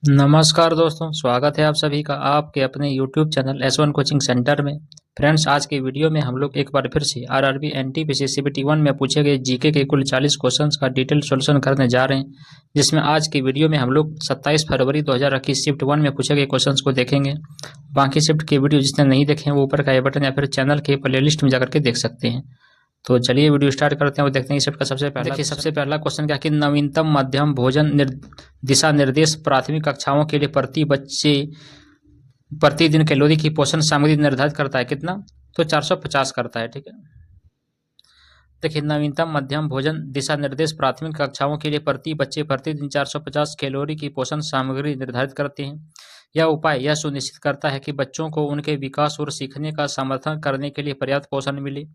नमस्कार दोस्तों, स्वागत है आप सभी का आपके अपने YouTube channel S1 coaching centre में। फ्रेंड्स, आज के वीडियो में हम लोग एक बार फिर से आरआरबी एनटीपीसी सीबीटी 1 में पूछे गए जीके के कुल 40 क्वेश्चंस का डिटेल सॉल्यूशन करने जा रहे हैं, जिसमें आज की वीडियो में हम लोग 27 फरवरी 2021 शिफ्ट 1 में पूछे गए क्वेश्चंस को देखेंगे। बाकी शिफ्ट के वीडियो जिसने नहीं देखे हैं वो ऊपर का आई बटन या फिर चैनल के प्लेलिस्ट में जाकर के देख सकते हैं। तो चलिए वीडियो स्टार्ट करते हैं और देखते हैं शिफ्ट का सबसे पहला क्वेश्चन क्या कि नवीनतम मध्यम भोजन दिशा निर्देश प्राथमिक कक्षाओं के लिए प्रति बच्चे प्रतिदिन कैलोरी की पोषण सामग्री निर्धारित करता है कितना? तो 450 करता है। ठीक है, देखिए नवीनतम मध्यम भोजन दिशा निर्देश प्राथमिक कक्षाओं के लिए प्रति बच्चे प्रतिदिन 450 कैलोरी की पोषण सामग्री निर्धारित करते हैं। यह उपाय यह सुनिश्चित करता है कि बच्चों को उनके विकास और सीखने का समर्थन करने के लिए पर्याप्त पोषण मिले।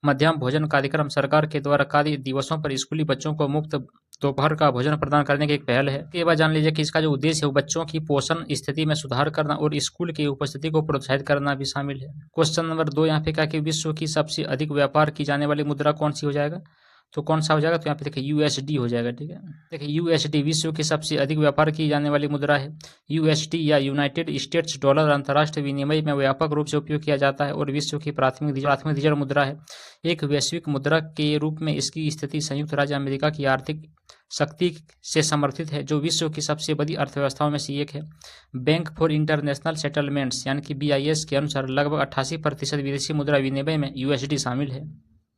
मध्याह्न भोजन कार्यक्रम सरकार के द्वारा कार्य दिवसों पर स्कूली बच्चों को मुफ्त दोपहर का भोजन प्रदान करने की एक पहल है। ये बात जान लीजिए कि इसका जो उद्देश्य है वो बच्चों की पोषण स्थिति में सुधार करना और स्कूल की उपस्थिति को प्रोत्साहित करना भी शामिल है। क्वेश्चन नंबर 2 यहाँ पे क्या कि विश्व की सबसे अधिक व्यापार की जाने वाली मुद्रा कौन सी हो जाएगा? तो कौन सा हो जाएगा? तो यहाँ पे देखिए यूएसडी हो जाएगा। ठीक है, देखिए यूएसडी विश्व की सबसे अधिक व्यापार की जाने वाली मुद्रा है। यूएसडी या यूनाइटेड स्टेट्स डॉलर अंतर्राष्ट्रीय विनिमय में व्यापक रूप से उपयोग किया जाता है और विश्व की प्राथमिक डिजिटल मुद्रा है। एक वैश्विक मुद्रा के रूप में इसकी स्थिति संयुक्त राज्य अमेरिका की आर्थिक शक्ति से समर्थित है, जो विश्व की सबसे बड़ी अर्थव्यवस्थाओं में से एक है। बैंक फॉर इंटरनेशनल सेटलमेंट्स यानी कि BIS के अनुसार लगभग 88% विदेशी मुद्रा विनिमय में यूएसडी शामिल है।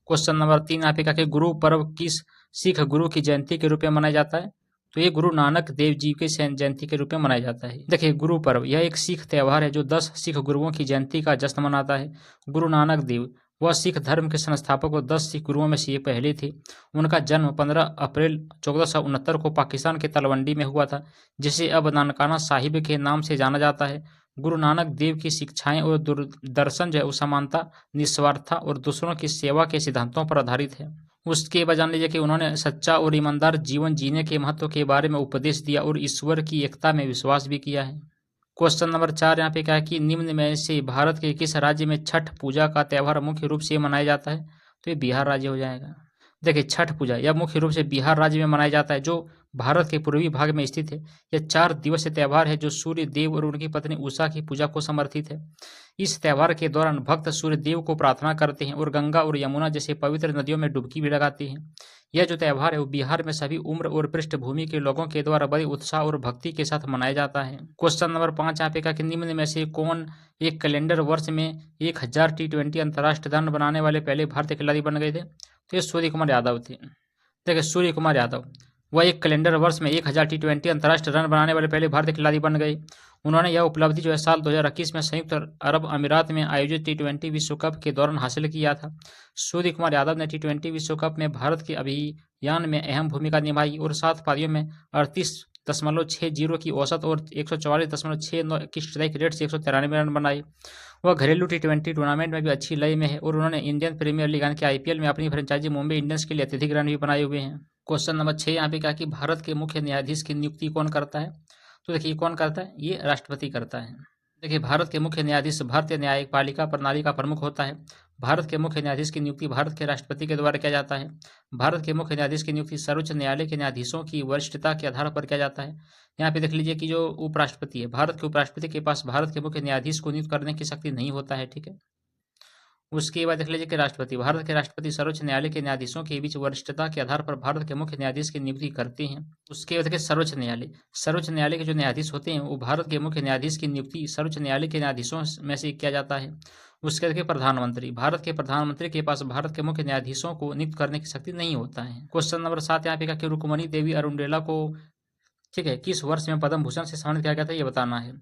क्वेश्चन नंबर 3 यहाँ पे क्या कि गुरु पर्व किस सिख गुरु की जयंती के रूप में मनाया जाता है? तो ये गुरु नानक देव जी की जयंती के रूप में मनाया जाता है। देखिए गुरु पर्व यह एक सिख त्यौहार है जो 10 सिख गुरुओं की जयंती का जश्न मनाता है। गुरु नानक देव वह सिख धर्म के संस्थापक और 10 सिख गुरुओं में से ये पहले थे। उनका जन्म 15 अप्रैल 1469 को पाकिस्तान के तलवंडी में हुआ था, जिसे अब नानकाना साहिब के नाम से जाना जाता है। गुरु नानक देव की शिक्षाएं और दर्शन जो है समानता, निस्वार्थता और दूसरों की सेवा के सिद्धांतों पर आधारित है। उसके बाद जान लीजिए कि उन्होंने सच्चा और ईमानदार जीवन जीने के महत्व के बारे में उपदेश दिया और ईश्वर की एकता में विश्वास भी किया है। क्वेश्चन नंबर 4 यहाँ पे क्या है कि निम्न में से भारत के किस राज्य में छठ पूजा का त्यौहार मुख्य रूप से मनाया जाता है? तो ये बिहार राज्य हो जाएगा। देखिए छठ पूजा यह मुख्य रूप से बिहार राज्य में मनाया जाता है, जो भारत के पूर्वी भाग में स्थित है। यह 4 दिवसीय त्यौहार है जो सूर्य देव और उनकी पत्नी उषा की पूजा को समर्पित है। इस त्यौहार के दौरान भक्त सूर्य देव को प्रार्थना करते हैं और गंगा और यमुना जैसे पवित्र नदियों में डुबकी भी लगाते हैं। यह जो त्यौहार है वो बिहार में सभी उम्र और पृष्ठभूमि के लोगों के द्वारा बड़े उत्साह और भक्ति के साथ मनाया जाता है। क्वेश्चन नंबर 5 यहाँ पे का कि निम्न में से कौन एक कैलेंडर वर्ष में 1000 T20 अंतर्राष्ट्रीय रन बनाने वाले पहले भारतीय खिलाड़ी बन गए थे? तो ये सूर्य कुमार यादव थे। देखिए सूर्य कुमार यादव वह एक कैलेंडर वर्ष में 1000 T20 अंतर्राष्ट्रीय रन बनाने वाले पहले भारतीय खिलाड़ी बन गए। उन्होंने यह उपलब्धि जो है साल 2021 में संयुक्त अरब अमीरात में आयोजित T20 विश्व कप के दौरान हासिल किया था। सूर्य कुमार यादव ने T20 विश्व कप में भारत के अभियान में अहम भूमिका निभाई और 7 पारियों में 38.60 की औसत और 144.69 की स्ट्राइक रेट से 193 रन बनाए। वह घरेलू T20 टूर्नामेंट में भी अच्छी लय में है और उन्होंने इंडियन प्रीमियर लीग यानी कि IPL में अपनी फ्रेंचाइजी मुंबई इंडियंस के लिए अत्यधिक रन भी बनाए हुए हैं। क्वेश्चन नंबर 6 यहाँ पे कहा कि भारत के मुख्य न्यायाधीश की नियुक्ति कौन करता है? तो देखिए कौन करता है? ये राष्ट्रपति करता है। देखिए भारत के मुख्य न्यायाधीश भारतीय न्यायिक पालिका प्रणाली का प्रमुख होता है। भारत के मुख्य न्यायाधीश की नियुक्ति भारत के राष्ट्रपति के द्वारा किया जाता है। भारत के मुख्य न्यायाधीश की नियुक्ति सर्वोच्च न्यायालय के न्यायाधीशों की वरिष्ठता के आधार पर किया जाता है। यहाँ पे देख लीजिए कि जो उपराष्ट्रपति है, भारत के उपराष्ट्रपति के पास भारत के मुख्य न्यायाधीश को नियुक्त करने की शक्ति नहीं होता है। ठीक है, उसके बाद देख लीजिए कि राष्ट्रपति भारत के राष्ट्रपति सर्वोच्च न्यायालय के न्यायाधीशों के बीच वरिष्ठता के आधार पर भारत के मुख्य न्यायाधीश की नियुक्ति करते हैं। उसके बाद देखिए सर्वोच्च न्यायालय के जो न्यायाधीश होते हैं वो भारत के मुख्य न्यायाधीश की नियुक्ति सर्वोच्च न्यायालय के न्यायाधीशों में से किया जाता है। उसके बाद देखिए प्रधानमंत्री भारत के प्रधानमंत्री के पास भारत के मुख्य न्यायाधीशों को नियुक्त करने की शक्ति नहीं होता है। क्वेश्चन नंबर 7 यहाँ पे का कि रुक्मणी देवी अरुणडेला को ठीक है किस वर्ष में पद्म भूषण से सम्मानित किया गया था, ये बताना है।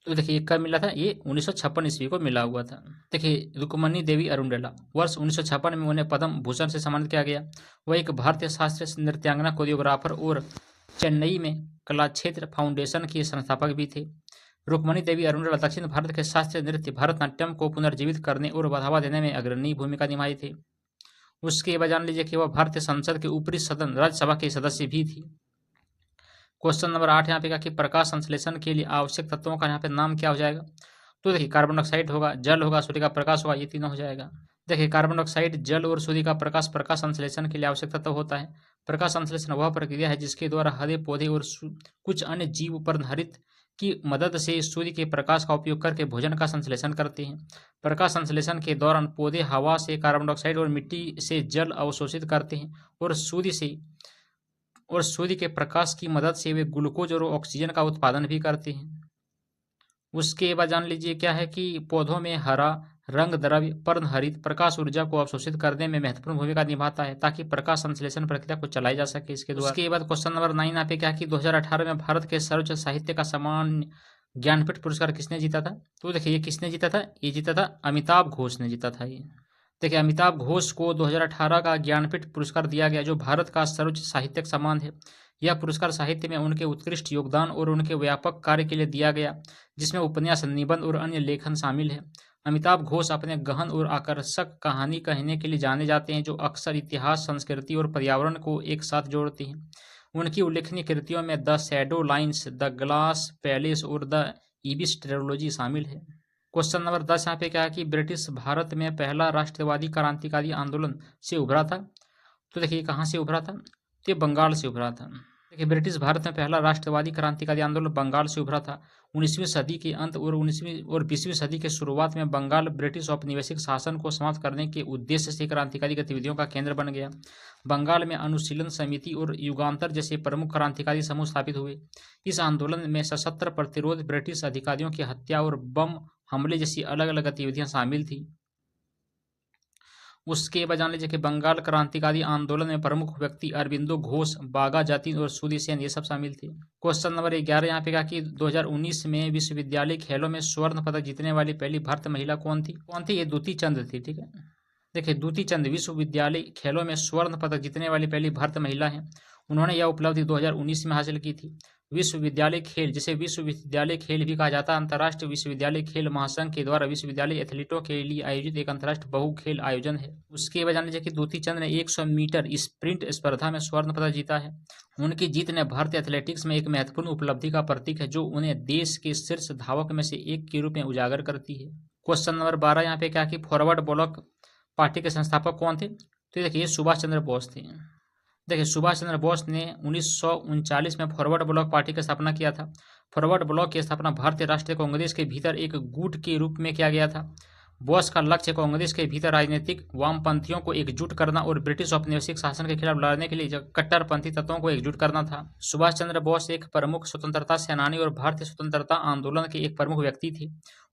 तो देखिए कब मिला था? ये 1956 ईस्वी को मिला हुआ था। देखिए रुक्मणी देवी अरुणडेला वर्ष 1956 में उन्हें पद्म भूषण से सम्मानित किया गया। वह एक भारतीय शास्त्रीय नृत्यांगना, कोरियोग्राफर और चेन्नई में कला क्षेत्र फाउंडेशन के संस्थापक भी थे। रुक्मणी देवी अरुणडेला दक्षिण भारत के शास्त्रीय नृत्य भरतनाट्यम को पुनर्जीवित करने और बढ़ावा देने में अग्रणी भूमिका निभाई थी। उसके बाद जान लीजिए कि वह भारतीय संसद के ऊपरी सदन राज्यसभा के सदस्य भी थी। क्वेश्चन नंबर 8 यहाँ पे कहा कि प्रकाश संश्लेषण के लिए आवश्यक तत्वों का यहाँ पे नाम क्या हो जाएगा? तो देखिए कार्बन डाइऑक्साइड होगा, जल होगा, सूर्य का प्रकाश होगा, ये तीनों हो जाएगा। देखिए, कार्बन डाइऑक्साइड, जल और सूर्य का प्रकाश प्रकाश संश्लेषण के लिए आवश्यक तत्व होता है। प्रकाश संश्लेषण वह प्रक्रिया है जिसके द्वारा हरे पौधे और कुछ अन्य जीव पर्णहरित की मदद से सूर्य के प्रकाश का उपयोग करके भोजन का संश्लेषण करते हैं। प्रकाश संश्लेषण के दौरान पौधे हवा से कार्बन डाइऑक्साइड और मिट्टी से जल अवशोषित करते हैं और सूर्य के प्रकाश की मदद से वे ग्लूकोज और ऑक्सीजन का उत्पादन भी करते हैं। उसके बाद जान लीजिए क्या है कि पौधों में हरा रंग द्रव्य पर्णहरित प्रकाश ऊर्जा को अवशोषित करने में महत्वपूर्ण भूमिका निभाता है ताकि प्रकाश संश्लेषण प्रक्रिया को चलाई जा सके इसके द्वारा। उसके बाद क्वेश्चन नंबर 9 यहाँ पे क्या कि 2018 में भारत के सर्वोच्च साहित्य का सम्मान ज्ञानपीठ पुरस्कार किसने जीता था? तो देखिए, ये किसने जीता था? ये जीता था अमिताभ घोष ने जीता था। ये देखिए, अमिताभ घोष को 2018 का ज्ञानपीठ पुरस्कार दिया गया जो भारत का सर्वोच्च साहित्यिक सम्मान है। यह पुरस्कार साहित्य में उनके उत्कृष्ट योगदान और उनके व्यापक कार्य के लिए दिया गया, जिसमें उपन्यास, निबंध और अन्य लेखन शामिल है। अमिताभ घोष अपने गहन और आकर्षक कहानी कहने के लिए जाने जाते हैं, जो अक्सर इतिहास, संस्कृति और पर्यावरण को एक साथ जोड़ती हैं। उनकी उल्लेखनीय कृतियों में the shadow lines, the glass palace और द इबिस ट्रिलॉजी शामिल है। क्वेश्चन नंबर 10 यहाँ पे क्या है कि ब्रिटिश भारत में पहला राष्ट्रवादी क्रांतिकारी आंदोलन से उभरा था। तो देखिए, कहाँ से उभरा था? तो बंगाल से उभरा था। देखिए, ब्रिटिश भारत में पहला राष्ट्रवादी क्रांतिकारी आंदोलन बंगाल से उभरा था। 19वीं सदी के अंत और 19वीं और 20वीं सदी के शुरुआत में बंगाल ब्रिटिश औपनिवेशिक शासन को समाप्त करने के उद्देश्य से क्रांतिकारी गतिविधियों का केंद्र बन गया। बंगाल में अनुशीलन समिति और युगांतर जैसे प्रमुख क्रांतिकारी समूह स्थापित हुए। इस आंदोलन में सशस्त्र प्रतिरोध, ब्रिटिश अधिकारियों की हत्या और बम हमले जैसी अलग अलग गतिविधियां शामिल थी। उसके बाद जान लीजिए कि बंगाल क्रांतिकारी आंदोलन में प्रमुख व्यक्ति अरबिंदो घोष, बागा जातिन और सूर्य सेन ये सब शामिल थे। क्वेश्चन नंबर 11 यहाँ पे कहा कि 2019 में विश्वविद्यालय खेलों में स्वर्ण पदक जीतने वाली पहली भारतीय महिला कौन थी? ये द्युति चंद थी। ठीक है, देखिए, द्युति चंद विश्वविद्यालय खेलों में स्वर्ण पदक जीतने वाली पहली भारतीय महिला है। उन्होंने यह उपलब्धि 2019 में हासिल की थी। विश्वविद्यालय खेल, जिसे विश्वविद्यालय खेल भी कहा जाता है, अंतर्राष्ट्रीय विश्वविद्यालय खेल महासंघ के द्वारा विश्वविद्यालय एथलीटों के लिए आयोजित एक अंतर्राष्ट्रीय बहु खेल आयोजन है। उसके बाद जान लीजिए कि द्युति चंद ने 100 मीटर स्प्रिंट स्पर्धा में स्वर्ण पदक जीता है। उनकी जीत ने भारतीय एथलेटिक्स में एक महत्वपूर्ण उपलब्धि का प्रतीक है, जो उन्हें देश के शीर्ष धावक में से एक के रूप में उजागर करती है। क्वेश्चन नंबर 12 यहाँ पे क्या कि फॉरवर्ड ब्लॉक पार्टी के संस्थापक कौन थे? तो देखिए, सुभाष चंद्र बोस थे। देखिए, सुभाष चंद्र बोस ने 1939 में फॉरवर्ड ब्लॉक पार्टी की स्थापना किया था। फॉरवर्ड ब्लॉक की स्थापना भारतीय राष्ट्रीय कांग्रेस के भीतर एक गुट के रूप में किया गया था। बोस का लक्ष्य कांग्रेस के भीतर राजनीतिक वामपंथियों को एकजुट करना और ब्रिटिश औपनिवेशिक शासन के खिलाफ लड़ने के लिए कट्टरपंथी तत्वों को एकजुट करना था। सुभाष चंद्र बोस एक प्रमुख स्वतंत्रता सेनानी और भारतीय स्वतंत्रता आंदोलन के एक प्रमुख व्यक्ति थे।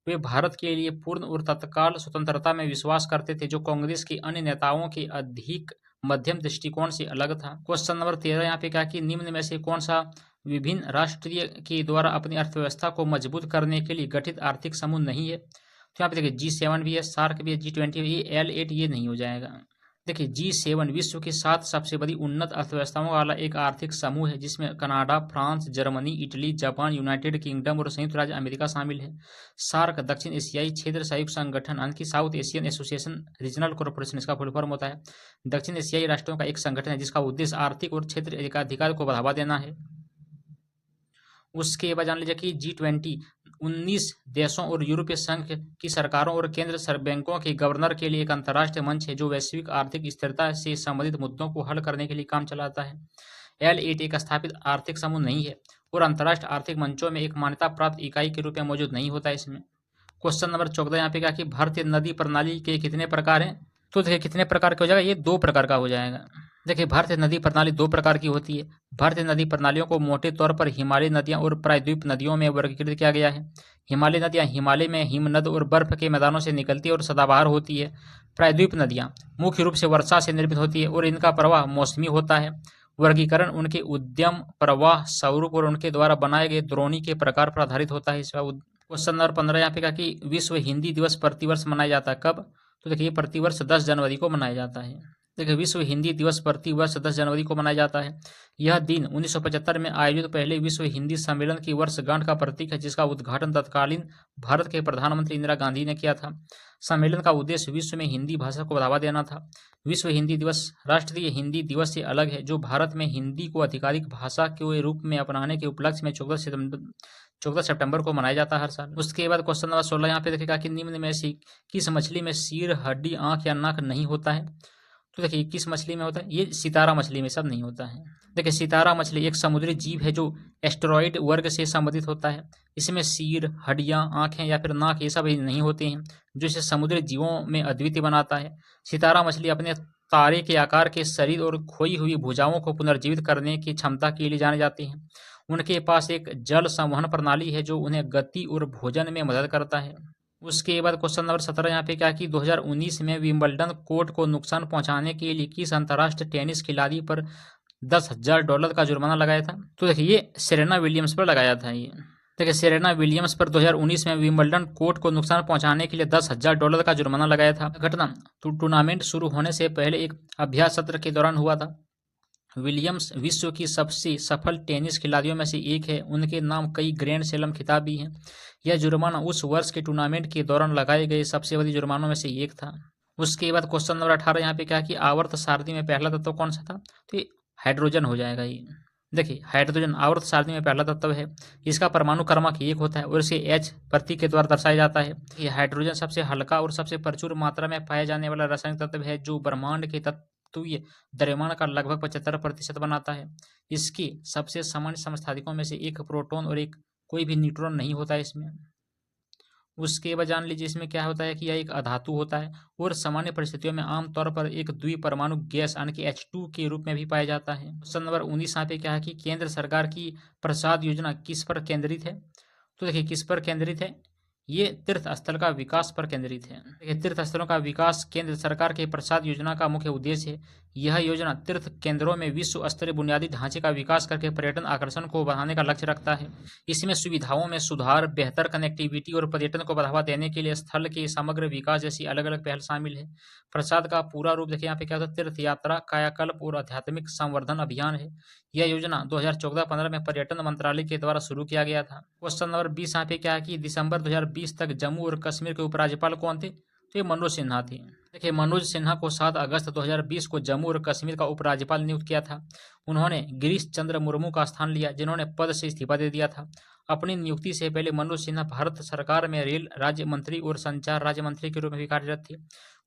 वे भारत के लिए पूर्ण और तत्काल स्वतंत्रता में विश्वास करते थे, जो कांग्रेस के अन्य नेताओं के अधिक मध्यम दृष्टिकोण से अलग था। क्वेश्चन नंबर 13 यहाँ पे क्या कि निम्न में से कौन सा विभिन्न राष्ट्रीय के द्वारा अपनी अर्थव्यवस्था को मजबूत करने के लिए गठित आर्थिक समूह नहीं है? तो यहाँ पे देखिए, G7 भी है, सार्क भी है, G20 भी है, L8 ये नहीं हो जाएगा। देखिए, G7 विश्व की 7 सबसे बड़ी उन्नत अर्थव्यवस्थाओं वाला एक आर्थिक समूह है, जिसमें Canada, France, Germany, Italy, Japan, United kingdom और संयुक्त राज्य अमेरिका शामिल है। सार्क दक्षिण एशियाई क्षेत्र सहयोग संगठन, यानी कि south Asian association regional corporation इसका फुल फॉर्म होता है। दक्षिण एशियाई राष्ट्रों का एक संगठन है जिसका उद्देश्य आर्थिक और क्षेत्र एकाधिकार को बढ़ावा देना है। उसके बाद जान लीजिए कि G20 19 देशों और यूरोपीय संघ की सरकारों और केंद्र बैंकों के गवर्नर के लिए एक अंतर्राष्ट्रीय मंच है, जो वैश्विक आर्थिक स्थिरता से संबंधित मुद्दों को हल करने के लिए काम चलाता है। L8 एक स्थापित आर्थिक समूह नहीं है और अंतर्राष्ट्रीय आर्थिक मंचों में एक मान्यता प्राप्त इकाई के रूप में मौजूद नहीं होता है इसमें। क्वेश्चन नंबर 14 यहाँ पे क्या कि भारतीय नदी प्रणाली के कितने प्रकार हैं? तो देखिए, कितने प्रकार के हो जाएगा? ये 2 प्रकार का हो जाएगा। देखिए, भारतीय नदी प्रणाली 2 प्रकार की होती है। भारतीय नदी प्रणालियों को मोटे तौर पर हिमालय नदियां और प्रायद्वीप नदियों में वर्गीकृत किया गया है। हिमालय नदियां हिमालय में हिमनद और बर्फ के मैदानों से निकलती है और सदाबहार होती है। प्रायद्वीप नदियां मुख्य रूप से वर्षा से निर्मित होती है और इनका प्रवाह मौसमी होता है। वर्गीकरण उनके उद्यम, प्रवाह, स्वरूप और उनके द्वारा बनाए गए द्रोणी के प्रकार पर आधारित होता है। इसका क्वेश्चन नंबर 15 यहाँ पे कहा कि विश्व हिंदी दिवस प्रतिवर्ष मनाया जाता है। कब? तो देखिए, प्रतिवर्ष 10 जनवरी को मनाया जाता है। देखिए, विश्व हिंदी दिवस प्रति वर्ष 10 जनवरी को मनाया जाता है। यह दिन 1975 में आयोजित पहले विश्व हिंदी सम्मेलन की वर्षगांठ का प्रतीक है, जिसका उद्घाटन तत्कालीन भारत के प्रधानमंत्री इंदिरा गांधी ने किया था। सम्मेलन का उद्देश्य विश्व में हिंदी भाषा को बढ़ावा देना था। विश्व हिंदी दिवस राष्ट्रीय हिंदी दिवस से अलग है, जो भारत में हिंदी को आधिकारिक भाषा के रूप में अपनाने के उपलक्ष्य में 14 सितंबर को मनाया जाता है हर साल। उसके बाद क्वेश्चन नंबर 16 यहाँ पे देखेगा कि निम्न में से किस मछली में सिर, हड्डी, आंख या नाक नहीं होता है। तो देखिए, किस मछली में होता है? ये सितारा मछली में सब नहीं होता है। देखिए, सितारा मछली एक समुद्री जीव है जो एस्टेरॉइड वर्ग से संबंधित होता है। इसमें सिर, हड्डियां, आंखें या फिर नाक ये सब नहीं होते हैं, जो इसे समुद्री जीवों में अद्वितीय बनाता है। सितारा मछली अपने तारे के आकार के शरीर और खोई हुई भुजाओं को पुनर्जीवित करने की क्षमता के लिए जाने जाते हैं। उनके पास एक जल संवहन प्रणाली है जो उन्हें गति और भोजन में मदद करता है। उसके बाद क्वेश्चन नंबर 17 यहाँ पे क्या कि 2019 में विंबलडन कोर्ट को नुकसान पहुंचाने के लिए किस अंतर्राष्ट्रीय टेनिस खिलाड़ी पर $10,000 का जुर्माना लगाया था? तो देखिए, ये सेरेना विलियम्स पर लगाया था। ये देखिए, सेरेना विलियम्स पर 2019 में विंबलडन कोर्ट को नुकसान पहुंचाने के लिए $10,000 का जुर्माना लगाया था। घटना टूर्नामेंट शुरू होने से पहले एक अभ्यास सत्र के दौरान हुआ था। विलियम्स विश्व की सबसे सफल टेनिस खिलाड़ियों में से एक है। उनके नाम कई ग्रैंड स्लैम खिताब भी हैं। यह जुर्माना उस वर्ष के टूर्नामेंट के दौरान लगाए गए सबसे बड़ी जुर्मानों में से एक था। उसके बाद क्वेश्चन नंबर 18 यहाँ पे क्या कि आवर्त सारणी में पहला तत्व कौन सा था? तो ये हाइड्रोजन हो जाएगा। ये देखिए, हाइड्रोजन आवर्त सारणी में पहला तत्व है। इसका परमाणु क्रमांक 1 होता है और इसे H प्रतीक के द्वारा दर्शाया जाता है। ये हाइड्रोजन सबसे हल्का और सबसे प्रचुर मात्रा में पाया जाने वाला रासायनिक तत्व है, जो ब्रह्मांड के तत्वीय द्रव्यमान का लगभग 75% बनाता है। इसके सबसे सामान्य समस्थानिकों में से एक प्रोटॉन और एक कोई भी न्यूट्रॉन नहीं होता है इसमें। उसके बाद जान लीजिए इसमें क्या होता है कि यह एक अधातु होता है और सामान्य परिस्थितियों में आमतौर पर एक द्विपरमाणु गैस यानी कि H2 के रूप में भी पाया जाता है। क्वेश्चन नंबर 19 यहाँ पे क्या है कि केंद्र सरकार की प्रसाद योजना किस पर केंद्रित है? तो देखिए, किस पर केंद्रित है? ये तीर्थ स्थल का विकास पर केंद्रित है। देखिए, तीर्थ स्थलों का विकास केंद्र सरकार के प्रसाद योजना का मुख्य उद्देश्य है। यह योजना तीर्थ केंद्रों में विश्व स्तरीय बुनियादी ढांचे का विकास करके पर्यटन आकर्षण को बढ़ाने का लक्ष्य रखता है। इसमें सुविधाओं में सुधार, बेहतर कनेक्टिविटी और पर्यटन को बढ़ावा देने के लिए स्थल के समग्र विकास जैसी अलग अलग पहल शामिल है। प्रसाद का पूरा रूप देखिए यहाँ पे क्या होता है? तीर्थ यात्रा, कायाकल्प और आध्यात्मिक संवर्धन अभियान है। यह योजना 2014-15 में पर्यटन मंत्रालय के द्वारा शुरू किया गया था। क्वेश्चन नंबर 20 यहाँ पे क्या है कि दिसंबर 2020 तक जम्मू और कश्मीर के उपराज्यपाल कौन थे? तो ये मनोज सिन्हा थे। देखिए, मनोज सिन्हा को 7 अगस्त 2020 को जम्मू और कश्मीर का उपराज्यपाल नियुक्त किया था। उन्होंने गिरीश चंद्र मुर्मू का स्थान लिया, जिन्होंने पद से इस्तीफा दे दिया था। अपनी नियुक्ति से पहले मनोज सिन्हा भारत सरकार में रेल राज्य मंत्री और संचार राज्य मंत्री के रूप में भी कार्यरत थे।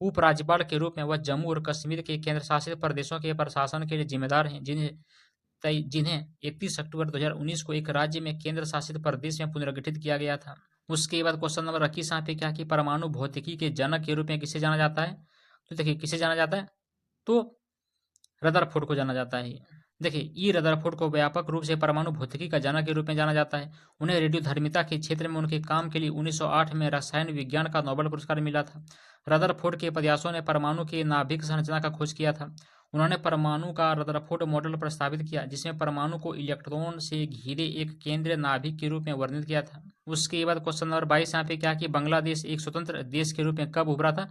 उपराज्यपाल के रूप में वह जम्मू और कश्मीर के केंद्र शासित प्रदेशों के प्रशासन के लिए जिम्मेदार हैं, जिन्हें 31 अक्टूबर 2019 को एक राज्य में केंद्र शासित प्रदेश में पुनर्गठित किया गया था। उसके बाद क्वेश्चन नंबर 21 यहाँ पे क्या कि परमाणु भौतिकी के जनक के रूप में किसे जाना जाता है? तो देखिए, किसे जाना जाता है? तो रदरफोर्ड को जाना जाता है। देखिए, ई रदरफोर्ड को व्यापक रूप से परमाणु भौतिकी का जनक के रूप में जाना जाता है। उन्हें रेडियोधर्मिता के क्षेत्र में उनके काम के लिए 1908 में रसायन विज्ञान का नोबेल पुरस्कार मिला था। रदरफोर्ड के प्रयासों ने परमाणु के नाभिक संरचना का खोज किया था। उन्होंने परमाणु का रदरफोर्ड मॉडल प्रस्तावित किया, जिसमें परमाणु को इलेक्ट्रॉन से घिरे एक केंद्रीय नाभिक के रूप में वर्णित किया था। उसके बाद क्वेश्चन नंबर 22 यहाँ पे क्या कि बांग्लादेश एक स्वतंत्र देश के रूप में कब उभरा था?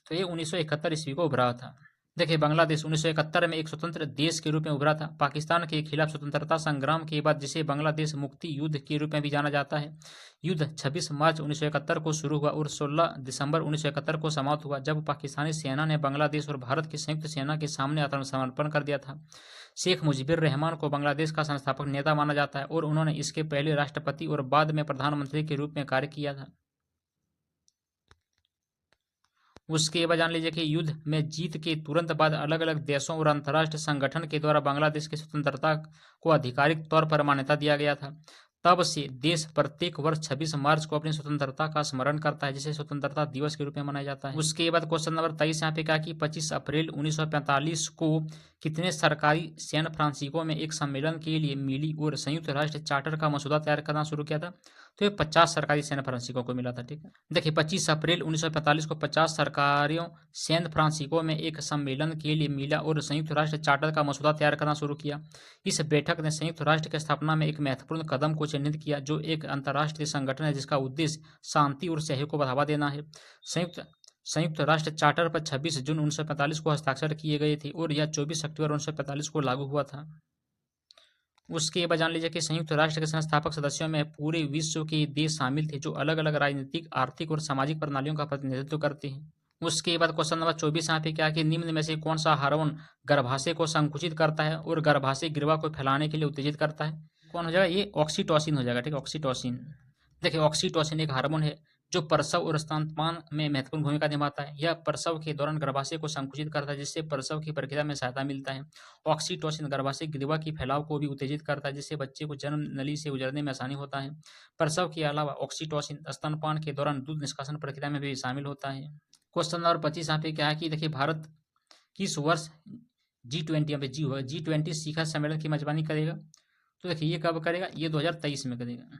तो ये 1971 ईस्वी को उभरा था। देखिए, बांग्लादेश 1971 में एक स्वतंत्र देश के रूप में उभरा था। पाकिस्तान के खिलाफ स्वतंत्रता संग्राम के बाद, जिसे बांग्लादेश मुक्ति युद्ध के रूप में भी जाना जाता है, युद्ध 26 मार्च 1971 को शुरू हुआ और 16 दिसंबर 1971 को समाप्त हुआ, जब पाकिस्तानी सेना ने बांग्लादेश और भारत की संयुक्त सेना के सामने आत्मसमर्पण कर दिया था। शेख मुजीबुर रहमान को बांग्लादेश का संस्थापक नेता माना जाता है और उन्होंने इसके पहले राष्ट्रपति और बाद में प्रधानमंत्री के रूप में कार्य किया था। उसके बाद जान लीजिए कि युद्ध में जीत के तुरंत बाद अलग अलग देशों और अंतर्राष्ट्रीय संगठन के द्वारा बांग्लादेश की स्वतंत्रता को आधिकारिक तौर पर मान्यता दिया गया था। तब से देश प्रत्येक वर्ष 26 मार्च को अपनी स्वतंत्रता का स्मरण करता है, जिसे स्वतंत्रता दिवस के रूप में मनाया जाता है। उसके बाद क्वेश्चन नंबर 23 यहाँ पे कहा कि 25 अप्रैल 1945 को कितने सरकारी सैन फ्रांसिस्को में एक सम्मेलन के लिए मिली और संयुक्त राष्ट्र चार्टर का मसौदा तैयार करना शुरू किया था? तो ये 50 सरकारी सैन फ्रांसिस्को को मिला था। ठीक है, देखिए 25 अप्रैल 1945 को 50 सरकारियों सैन फ्रांसिस्को में एक सम्मेलन के लिए मिला और संयुक्त राष्ट्र चार्टर का मसौदा तैयार करना शुरू किया। इस बैठक ने संयुक्त राष्ट्र की स्थापना में एक महत्वपूर्ण कदम को चिन्हित किया, जो एक अंतर्राष्ट्रीय संगठन है जिसका उद्देश्य शांति और सहयोग को बढ़ावा देना है। संयुक्त संयुक्त राष्ट्र चार्टर पर 26 जून 1945 को हस्ताक्षर किए गए थे और यह 24 अक्टूबर 1945 को लागू हुआ था। उसके बाद जान लीजिए कि संयुक्त राष्ट्र के संस्थापक सदस्यों में पूरे विश्व के देश शामिल थे जो अलग अलग राजनीतिक, आर्थिक और सामाजिक प्रणालियों का प्रतिनिधित्व करते हैं। उसके बाद क्वेश्चन नंबर 24 यहाँ पे क्या कि निम्न में से कौन सा हार्मोन गर्भाशय को संकुचित करता है और गर्भाशय ग्रीवा को फैलाने के लिए उत्तेजित करता है? कौन हो जाएगा? ये ऑक्सीटोसिन हो जाएगा। ठीक है, ऑक्सीटोसिन। देखिए, ऑक्सीटोसिन एक हार्मोन है जो प्रसव और स्तनपान में महत्वपूर्ण भूमिका निभाता है। यह प्रसव के दौरान गर्भाशय को संकुचित करता है जिससे प्रसव की प्रक्रिया में सहायता मिलता है। ऑक्सीटोसिन गर्भाशय ग्रीवा की फैलाव को भी उत्तेजित करता है जिससे बच्चे को जन्म नली से गुजरने में आसानी होता है। प्रसव के अलावा ऑक्सीटोसिन स्तनपान के दौरान दूध निष्कासन प्रक्रिया में भी शामिल होता है। क्वेश्चन नंबर 25 यहाँ पे क्या है कि देखिए, भारत किस वर्ष G20 यहाँ पे जी होगा G20 शिखर सम्मेलन की मेजबानी करेगा? तो देखिए, ये कब करेगा? ये 2023 में करेगा।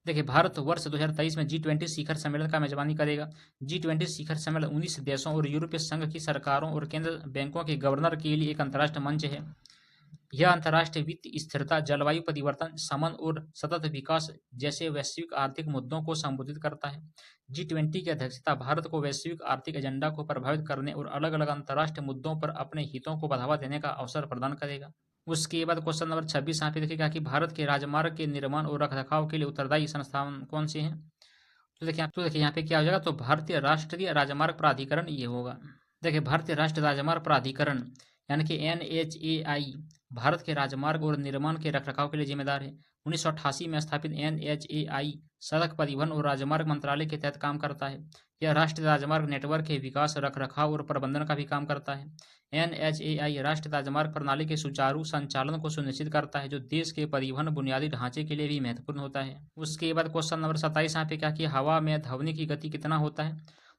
देखिए, भारत वर्ष 2023 में G20 शिखर सम्मेलन का मेजबानी करेगा। G20 शिखर सम्मेलन 19 देशों और यूरोपीय संघ की सरकारों और केंद्र बैंकों के गवर्नर के लिए एक अंतर्राष्ट्रीय मंच है। यह अंतर्राष्ट्रीय वित्त स्थिरता, जलवायु परिवर्तन, समन और सतत विकास जैसे वैश्विक आर्थिक मुद्दों को संबोधित करता है। G20 की अध्यक्षता भारत को वैश्विक आर्थिक एजेंडा को प्रभावित करने और अलग अलग अंतर्राष्ट्रीय मुद्दों पर अपने हितों को बढ़ावा देने का अवसर प्रदान करेगा। उसके बाद क्वेश्चन नंबर 26 यहाँ पे देखिएगा कि भारत के राजमार्ग के निर्माण और रखरखाव के लिए उत्तरदायी संस्थान कौन से हैं? तो देखिए यहाँ पे क्या हो जाएगा? तो भारतीय राष्ट्रीय राजमार्ग प्राधिकरण ये होगा। देखिए, भारतीय राष्ट्रीय राजमार्ग प्राधिकरण यानी कि NHAI भारत के राजमार्ग और निर्माण के रखरखाव के लिए जिम्मेदार है। 1988 में स्थापित NHAI सड़क परिवहन और राजमार्ग मंत्रालय के तहत काम करता है। यह राष्ट्रीय राजमार्ग नेटवर्क के विकास, रखरखाव और प्रबंधन का भी काम करता है। NHAI राष्ट्रीय राजमार्ग प्रणाली के सुचारू संचालन को सुनिश्चित करता है जो देश के परिवहन बुनियादी ढांचे के लिए भी महत्वपूर्ण होता है। उसके बाद क्वेश्चन नंबर 27 यहाँ पे क्या कि हवा में ध्वनि की गति कितना होता है?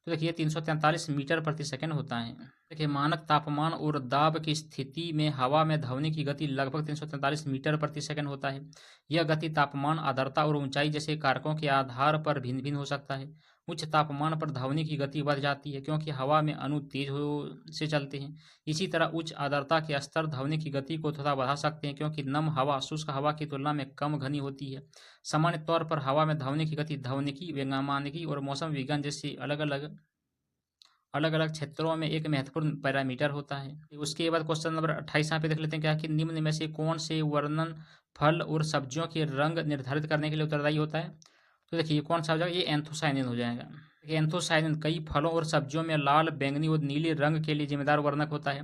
तो देखिए, 343 मीटर प्रति सेकंड होता है। देखिए, मानक तापमान और दाब की स्थिति में हवा में ध्वनि की गति लगभग 343 मीटर प्रति सेकंड होता है। यह गति तापमान, आर्द्रता और ऊंचाई जैसे कारकों के आधार पर भिन्न भिन्न हो सकता है। उच्च तापमान पर ध्वनि की गति बढ़ जाती है क्योंकि हवा में अणु तेज से चलते हैं। इसी तरह उच्च आर्द्रता के स्तर ध्वनि की गति को थोड़ा बढ़ा सकते हैं क्योंकि नम हवा शुष्क हवा की तुलना में कम घनी होती है। सामान्य तौर पर हवा में ध्वनि की गति ध्वनिकी, वैज्ञानिकी और मौसम विज्ञान जैसी अलग अलग क्षेत्रों में एक महत्वपूर्ण पैरामीटर होता है। उसके बाद क्वेश्चन नंबर 28 यहाँ पे देख लेते हैं क्या कि निम्न में से कौन से वर्णन फल और सब्जियों के रंग निर्धारित करने के लिए उत्तरदायी होता है? तो देखिए, कौन सा हो जाएगा? ये एंथोसायनिन हो जाएगा। एंथोसायनिन कई फलों और सब्जियों में लाल, बैंगनी और नीले रंग के लिए जिम्मेदार वर्णक होता है।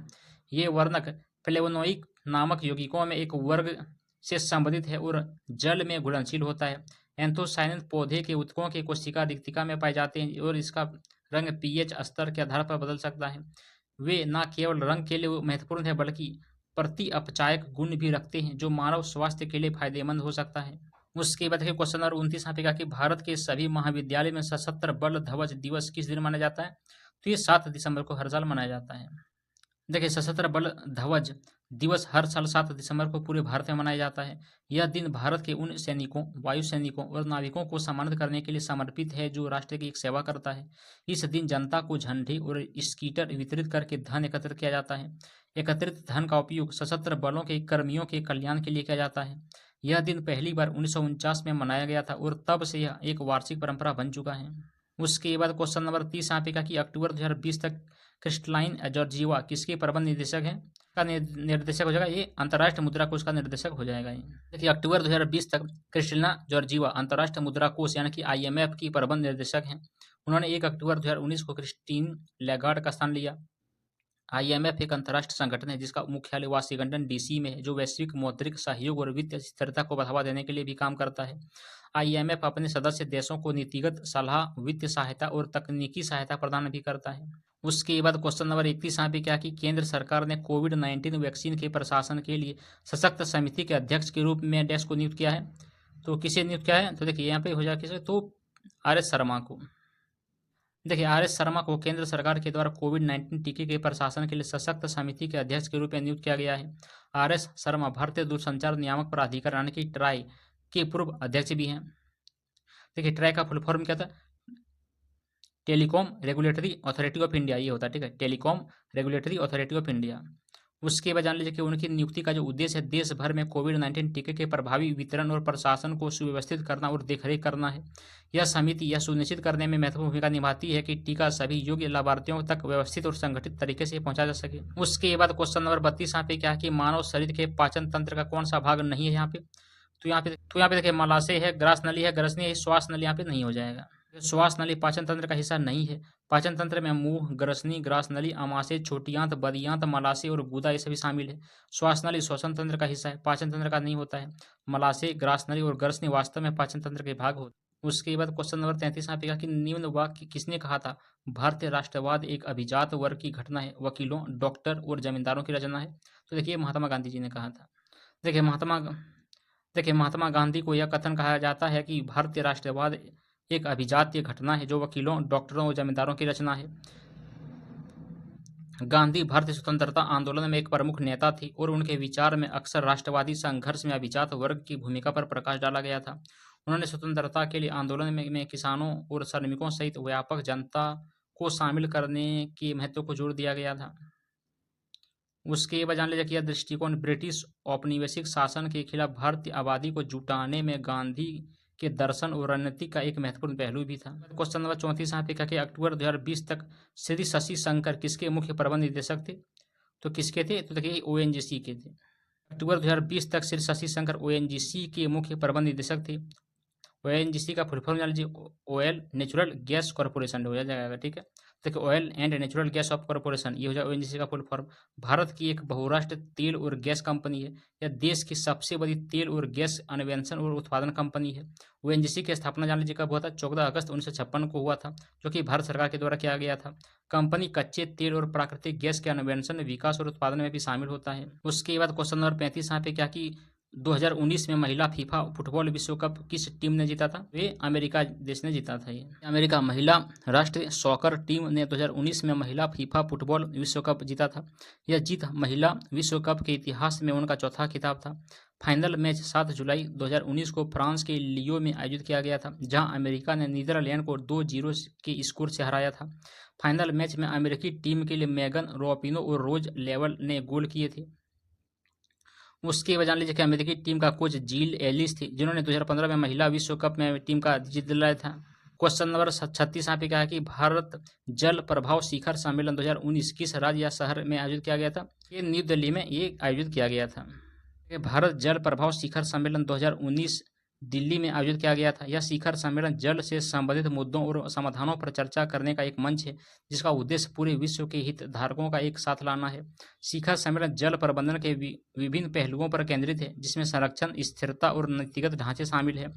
ये वर्णक फ्लेवोनोइक नामक यौगिकों में एक वर्ग से संबंधित है और जल में घुलनशील होता है। एंथोसायनिन पौधे के ऊतकों के कोशिका रिक्तिका में पाए जाते हैं और इसका रंग pH स्तर के आधार पर बदल सकता है। वे न केवल रंग के लिए महत्वपूर्ण है बल्कि प्रति अपचायक गुण भी रखते हैं जो मानव स्वास्थ्य के लिए फायदेमंद हो सकता है। उसके बाद देखिए, क्वेश्चन नंबर 29 यहाँ पे कहा कि भारत के सभी महाविद्यालय में सशस्त्र बल ध्वज दिवस किस दिन मनाया जाता है? तो ये 7 दिसंबर को हर साल मनाया जाता है। देखिए, सशस्त्र बल ध्वज दिवस हर साल 7 दिसंबर को पूरे भारत में मनाया जाता है। यह दिन भारत के उन सैनिकों, वायु सैनिकों और नाविकों को सम्मानित करने के लिए समर्पित है जो राष्ट्र की एक सेवा करता है। इस दिन जनता को झंडे और स्कीटर वितरित करके धन एकत्रित किया जाता है। एकत्रित धन का उपयोग सशस्त्र बलों के कर्मियों के कल्याण के लिए किया जाता है। यह दिन पहली बार 1949 में मनाया गया था और तब से यह एक वार्षिक परंपरा बन चुका है। उसके बाद क्वेश्चन नंबर 30 यहाँ पे कहा कि अक्टूबर 2020 तक क्रिस्टलाइन जॉर्जिवा किसके प्रबंध निदेशक है? का निर्देशक हो जाएगा, ये अंतर्राष्ट्रीय मुद्रा कोष का निर्देशक हो जाएगा। ये देखिए, अक्टूबर 2020 तक क्रिस्टलिना जॉर्जिवा अंतर्राष्ट्रीय मुद्रा कोष यानी कि IMF की प्रबंध निर्देशक हैं। उन्होंने 1 अक्टूबर 2019 को क्रिस्टीन लैगार्ड का स्थान लिया। IMF एक अंतर्राष्ट्रीय संगठन है जिसका मुख्यालय वाशिंगटन DC में है जो वैश्विक मौद्रिक सहयोग और वित्तीय स्थिरता को बढ़ावा देने के लिए भी काम करता है। IMF अपने सदस्य देशों को नीतिगत सलाह, वित्तीय सहायता और तकनीकी सहायता प्रदान भी करता है। उसके बाद क्वेश्चन नंबर 31 यहाँ पे क्या कि केंद्र सरकार ने कोविड-19 वैक्सीन के प्रशासन के लिए सशक्त समिति के अध्यक्ष के रूप में डैश को नियुक्त किया है। तो किसे नियुक्त किया है? तो देखिए, यहाँ पे हो जाए किसे, तो RS शर्मा को। देखिए, RS शर्मा को केंद्र सरकार के द्वारा कोविड-19 टीके के प्रशासन के लिए सशक्त समिति के अध्यक्ष के रूप में नियुक्त किया गया है। RS शर्मा भारतीय दूरसंचार नियामक प्राधिकरण यानी कि ट्राई के पूर्व अध्यक्ष भी हैं। देखिए, ट्राई का फुल फॉर्म क्या था? Telecom regulatory authority of India, ये होता है। ठीक है, telecom regulatory authority of India. उसके बाद जान लीजिए कि उनकी नियुक्ति का जो उद्देश्य है देश भर में कोविड-19 टीके के प्रभावी वितरण और प्रशासन को सुव्यवस्थित करना और देखरेख करना है। यह समिति यह सुनिश्चित करने में महत्वपूर्ण भूमिका निभाती है कि टीका सभी योग्य लाभार्थियों तक व्यवस्थित और संगठित तरीके से पहुंचा जा सके। उसके बाद क्वेश्चन नंबर 32 यहाँ पे क्या है कि मानव शरीर के पाचन तंत्र का कौन सा भाग नहीं है यहाँ पे। तो यहाँ पे देखिए मलाशय है, ग्रास नली है, ग्रसनी है, श्वास नली यहाँ पे नहीं हो जाएगा। श्वास नली पाचन तंत्र का हिस्सा नहीं है। पाचन तंत्र में मुंह, ग्रसनी, ग्रास नली, आमाशय, छोटी आंत, बड़ी आंत, मलाशय और गुदा ये सभी शामिल है। श्वास नली श्वसन तंत्र का हिस्सा है, पाचन तंत्र का नहीं होता है। मलाशय, ग्रास नली और ग्रसनी वास्तव में पाचन तंत्र के भाग होते हैं। उसके बाद क्वेश्चन नंबर 33 यहाँ पे कहा कि निम्न वाक्य किसने कहा था। भारतीय राष्ट्रवाद एक अभिजात वर्ग की घटना है, वकीलों, डॉक्टर और जमींदारों की रचना है। तो देखिए महात्मा गांधी जी ने कहा था। देखिए महात्मा गांधी को यह कथन कहा जाता है कि भारतीय राष्ट्रवाद एक अभिजातीय घटना है जो वकीलों, डॉक्टरों और जमींदारों की रचना है। गांधी भारतीय स्वतंत्रता आंदोलन में एक प्रमुख नेता थी और उनके विचार में अक्सर राष्ट्रवादी संघर्ष में अभिजात वर्ग की भूमिका पर प्रकाश डाला गया था। उन्होंने स्वतंत्रता के लिए आंदोलन में किसानों और श्रमिकों सहित व्यापक जनता को शामिल करने के महत्व को जोर दिया गया था। उसके बाद जान लीजिए कि यह दृष्टिकोण ब्रिटिश औपनिवेशिक शासन के खिलाफ भारतीय आबादी को जुटाने में गांधी के दर्शन और रणनीति का एक महत्वपूर्ण पहलू भी था। क्वेश्चन नंबर 34 यहाँ पे क्या कि अक्टूबर 2020 तक श्री शशि शंकर किसके मुख्य प्रबंध निदेशक थे। तो किसके थे, तो देखिए ओएनजीसी के थे। अक्टूबर 2020 तक श्री शशि शंकर ओएनजीसी के मुख्य प्रबंध निदेशक थे। ओएनजीसी का फुल फॉर्म जान लीजिए ऑयल नेचुरल गैस कॉर्पोरेशन हो जाएगा, ठीक है। देखिए oil and natural gas off corporation ये हो जाए ओएनजीसी का फुल फॉर्म। भारत की एक बहुराष्ट्रीय तेल और गैस कंपनी है। यह देश की सबसे बड़ी तेल और गैस अन्वेषण और उत्पादन कंपनी है। ओएनजीसी की स्थापना जान लीजिए कब हुआ था, 14 अगस्त 1956 को हुआ था, जो कि भारत सरकार के द्वारा किया गया था। कंपनी कच्चे तेल और प्राकृतिक गैस के अन्वेषण, विकास और उत्पादन में भी शामिल होता है। उसके बाद क्वेश्चन नंबर 35 यहाँ पे क्या कि 2019 में महिला फीफा फुटबॉल विश्व कप किस टीम ने जीता था। वे अमेरिका देश ने जीता था। ये अमेरिका महिला राष्ट्रीय सॉकर टीम ने 2019 में महिला फीफा फुटबॉल विश्व कप जीता था। यह जीत महिला विश्व कप के इतिहास में उनका चौथा खिताब था। फाइनल मैच 7 जुलाई 2019 को फ्रांस के लियो में आयोजित किया गया था, जहां अमेरिका ने नीदरलैंड को 2-0 के स्कोर से हराया था। फाइनल मैच में अमेरिकी टीम के लिए मेगन रापिनो और रोज लेवल ने गोल किए थे। उसके बाद जान लीजिए कि अमेरिकी टीम का कोच जिल एलिस थी, जिन्होंने 2015 में महिला विश्व कप में टीम का जीत दिलाया था। क्वेश्चन नंबर 36 यहाँ पे क्या है कि भारत जल प्रभाव शिखर सम्मेलन 2019 किस राज्य या शहर में आयोजित किया गया था। ये न्यू दिल्ली में ये आयोजित किया गया था। भारत जल प्रभाव शिखर सम्मेलन 2019 दिल्ली में आयोजित किया गया था। यह शिखर सम्मेलन जल से संबंधित मुद्दों और समाधानों पर चर्चा करने का एक मंच है, जिसका उद्देश्य पूरे विश्व के हितधारकों का एक साथ लाना है। शिखर सम्मेलन जल प्रबंधन के विभिन्न पहलुओं पर केंद्रित है, जिसमें संरक्षण, स्थिरता और नीतिगत ढांचे शामिल है।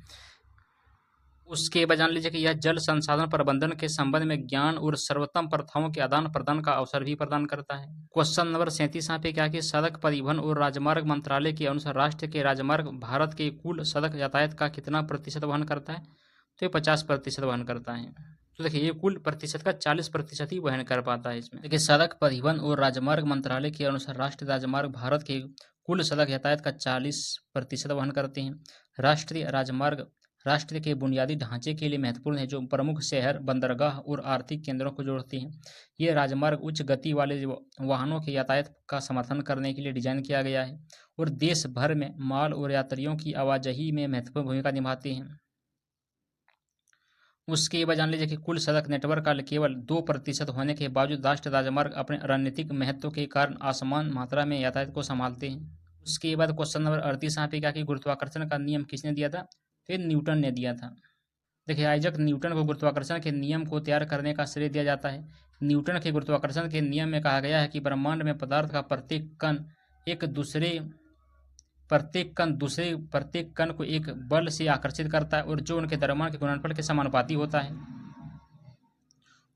उसके बाद जान लीजिए कि यह जल संसाधन प्रबंधन के संबंध में ज्ञान और सर्वोत्तम प्रथाओं के आदान प्रदान का अवसर भी प्रदान करता है। क्वेश्चन नंबर 37 यहाँ पे क्या कि सड़क परिवहन और राजमार्ग मंत्रालय के अनुसार राष्ट्र के राजमार्ग भारत के कुल सड़क यातायात का कितना प्रतिशत वहन करता है। तो ये 50% वहन करता है। तो देखिए ये कुल प्रतिशत का 40% ही वहन कर पाता है इसमें। देखिए सड़क परिवहन और राजमार्ग मंत्रालय के अनुसार राष्ट्रीय राजमार्ग भारत के कुल सड़क यातायात का 40% वहन करते हैं। राष्ट्रीय राजमार्ग राष्ट्र के बुनियादी ढांचे के लिए महत्वपूर्ण है, जो प्रमुख शहर, बंदरगाह और आर्थिक केंद्रों को जोड़ते हैं। ये राजमार्ग उच्च गति वाले वाहनों के यातायात का समर्थन करने के लिए डिजाइन किया गया है और देश भर में माल और यात्रियों की आवाजाही में महत्वपूर्ण भूमिका निभाते हैं। उसके बाद जान लीजिए कि कुल सड़क नेटवर्क का केवल 2% होने के बावजूद राष्ट्रीय राजमार्ग अपने रणनीतिक महत्व के कारण असमान मात्रा में यातायात को संभालते हैं। उसके बाद क्वेश्चन नंबर 38 यहाँ पे क्या कि गुरुत्वाकर्षण का नियम किसने दिया था। फिर न्यूटन ने दिया था। देखिए आइजक न्यूटन को गुरुत्वाकर्षण के नियम को तैयार करने का श्रेय दिया जाता है। न्यूटन के गुरुत्वाकर्षण के नियम में कहा गया है कि ब्रह्मांड में पदार्थ का प्रत्येक कण को एक बल से आकर्षित करता है और जो उनके द्रव्यमान के गुणनफल के समानुपाती होता है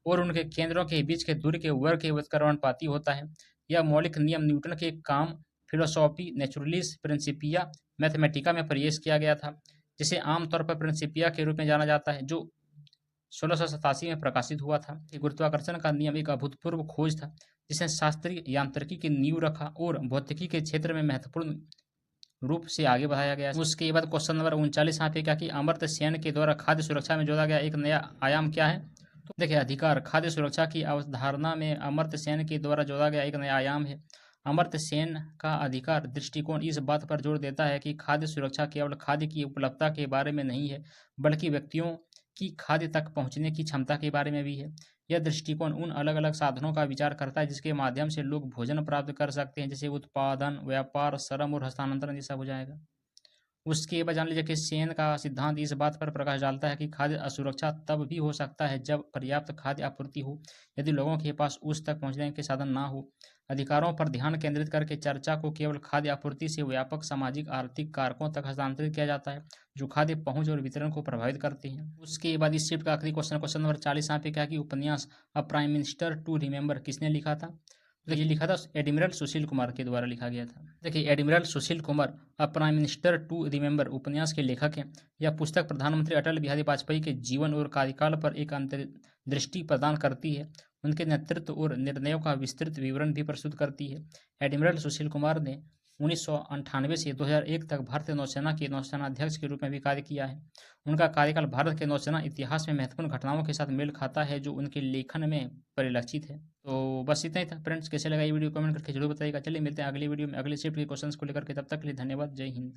और उनके केंद्रों के बीच के दूरी के वर्ग के व्युत्क्रमानुपाती होता है। यह मौलिक नियम न्यूटन के काम फिलोसॉफी नेचुरलिस प्रिंसिपिया मैथमेटिका में प्रयास किया गया था, जिसे आमतौर पर प्रिंसिपिया के रूप में जाना जाता है, जो 1687 में प्रकाशित हुआ था। गुरुत्वाकर्षण का नियम एक अभूतपूर्व खोज था, जिसने शास्त्रीय यांत्रिकी की नींव रखा और भौतिकी के क्षेत्र में महत्वपूर्ण रूप से आगे बढ़ाया गया। उसके बाद क्वेश्चन नंबर 39 यहाँ पे क्या कि अमर्त्य सेन के द्वारा खाद्य सुरक्षा में जोड़ा गया एक नया आयाम क्या है। तो देखिए अधिकार। खाद्य सुरक्षा की अवधारणा में अमर्त्य सेन के द्वारा जोड़ा गया एक नया आयाम है। अमर्त्य सेन का अधिकार दृष्टिकोण इस बात पर जोर देता है कि खाद्य सुरक्षा केवल खाद्य की उपलब्धता के बारे में नहीं है, बल्कि व्यक्तियों की खाद्य तक पहुंचने की क्षमता के बारे में भी है। यह दृष्टिकोण उन अलग-अलग साधनों का विचार करता है जिसके माध्यम से लोग भोजन प्राप्त कर सकते हैं, जैसे उत्पादन, व्यापार, श्रम और हस्तांतरण। ये सब हो जाएगा। उसके बाद जान लीजिए कि सेन का सिद्धांत इस बात पर प्रकाश डालता है कि खाद्य असुरक्षा तब भी हो सकता है जब पर्याप्त खाद्य आपूर्ति हो, यदि लोगों के पास उस तक पहुंचने के साधन ना हो। अधिकारों पर ध्यान केंद्रित करके चर्चा को केवल खाद्य आपूर्ति से व्यापक सामाजिक आर्थिक कारकों तक हस्तांतरित किया जाता है, जो खाद्य पहुंच और वितरण को प्रभावित करते हैं। उसके बाद इस शिफ्ट का आखिरी क्वेश्चन नंबर 40 यहाँ पे क्या कि उपन्यास a prime minister to remember किसने लिखा था? तो ये लिखा था एडमिरल सुशील कुमार के द्वारा लिखा गया था। देखिए, admiral Sushil Kumar a prime minister to remember उपन्यास के लेखक हैं। यह पुस्तक प्रधानमंत्री अटल बिहारी वाजपेयी के जीवन और कार्यकाल पर एक अंतर्दृष्टि प्रदान करती है। उनके नेतृत्व और निर्णयों का विस्तृत विवरण भी प्रस्तुत करती है। एडमिरल सुशील कुमार ने 1998 से 2001 तक भारतीय नौसेना के नौसेनाध्यक्ष के रूप में भी कार्य किया है। उनका कार्यकाल भारत के नौसेना इतिहास में महत्वपूर्ण घटनाओं के साथ मेल खाता है, जो उनके लेखन में परिलक्षित है। तो बस इतना ही था फ्रेंड्स। कैसे लगा ये वीडियो कमेंट करके जरूर बताइएगा। चलिए मिलते हैं अगली वीडियो में अगले शिफ्ट के क्वेश्चंस को लेकर के। तब तक के लिए धन्यवाद। जय हिंद।